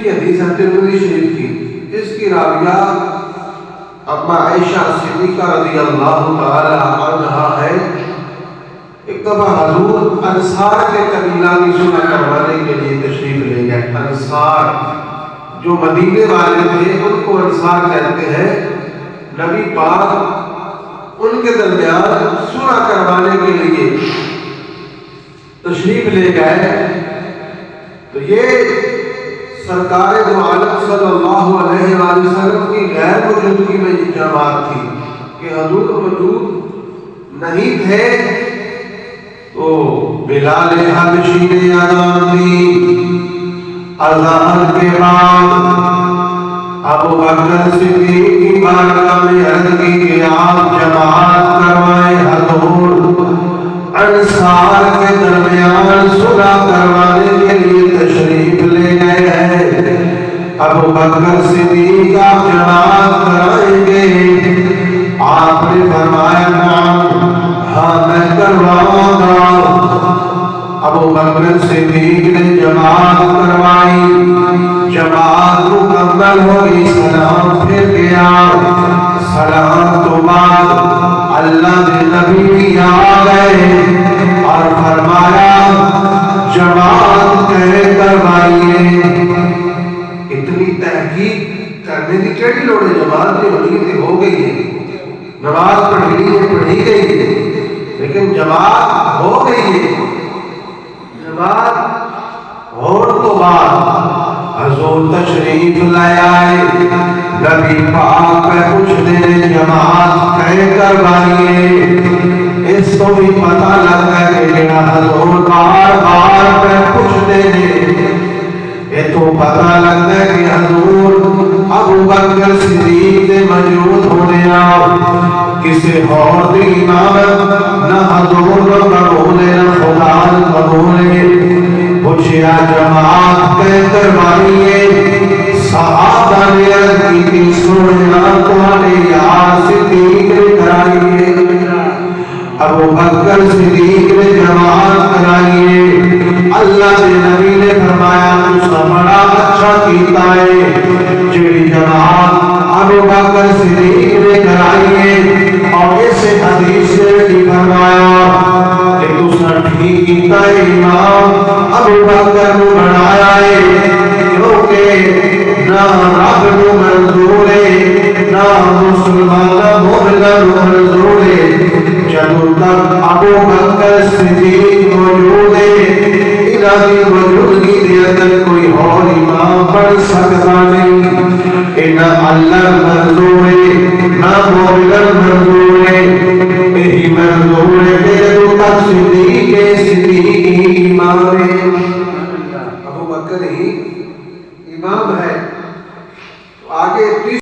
کی حدیث ہے ترمذی شریف کی، اس کی راویہ اما عائشہ صدیقہ رضی اللہ تعالی عنہا ہے۔ ایک دفعہ حضور انصار کے قبیلہ کی صلح کروانے کے لیے تشریف لے گئے۔ انصار جو مدینے والے تھے ان کو انصار کہتے ہیں۔ نبی پاک ان کے درمیان صلح کروانے کے لیے تشریف لے گئے، تو یہ سرکار دو عالم صلی اللہ علیہ وآلہ وسلم کی غیر موجودگی میں یہ جماعت تھی کہ حضور موجود نہیں تھے، تو بلال حبشی نے اذان دی۔ اذان کے بعد ابو بکر صدیق کی بارگاہ میں عرض کی کہ آپ جماعت کروائیں، حضور انصار کے درمیان صلح کروانے کے لیے تشریف لے گئے ہیں۔ ابو بکر صدیق آپ جماعت کرائیں گے؟ آپ نے فرمایا نعم، ہاں میں کرواؤں گا۔ ابو بکر صدیق نے جماعت کروائی، جماعت مکمل ہوئی، سلام پھر گیا۔ سلام تو بعد اللہ کے نبی آ گئے اور فرمایا جماعت کروائیے۔ اتنی تحقیق کرنے کی کیڑی لوڑ ہے؟ جماعت کی ہونی تھی، ہو گئی ہے، نماز پڑھی گئی ہے، لیکن جماعت ہو گئی ہے۔ جماعت ہونے تو بعد حضور تشریف لے آئے، نبی پاک پہ پوچھتے ہیں جماعت کروائیے۔ اس کو بھی پتہ لگتا ہے کہ جڑا حضور بار بار پہ پوچھتے ہیں، یہ تو پتہ لگتا ہے کہ حضور ابو بکر صدیق کے موجود ہونے کسی اور دی امامت نہ حضور کو قبول ہے نہ خدا قبول ہے۔ پوچھیا جماعت کروائیے، صحابہ نے عرض کی تھی سننا تمہارے یار صدیق نے کرائیے۔ ابو بکر صدیق نے جماعت کرائیے۔ اللہ کے نبی نے فرمایا تو بڑا اچھا کیتا ہے جڑی جماعت ابو بکر صدیق نے کرائیے، اور اس حدیث سے بھی فرمایا کہ تساں ٹھیک کیتا ہے، امام ابو بکر کو بنایا ہے، کیونکہ نہ رب کو منظور ہے نہ مسلمان مومن کو منظور ہے جب تک ابو بکر صدیق موجود ہے۔ انہاں کی موجودگی کے اندر کوئی اور امام بن سکتا نہیں۔ نہ اللہ منظور ہے نہ مومن منظور ہے، یہی منظور ہے کہ جب تک صدیق امام ہے، ابو بکر ہی امام ہے۔ تو آگے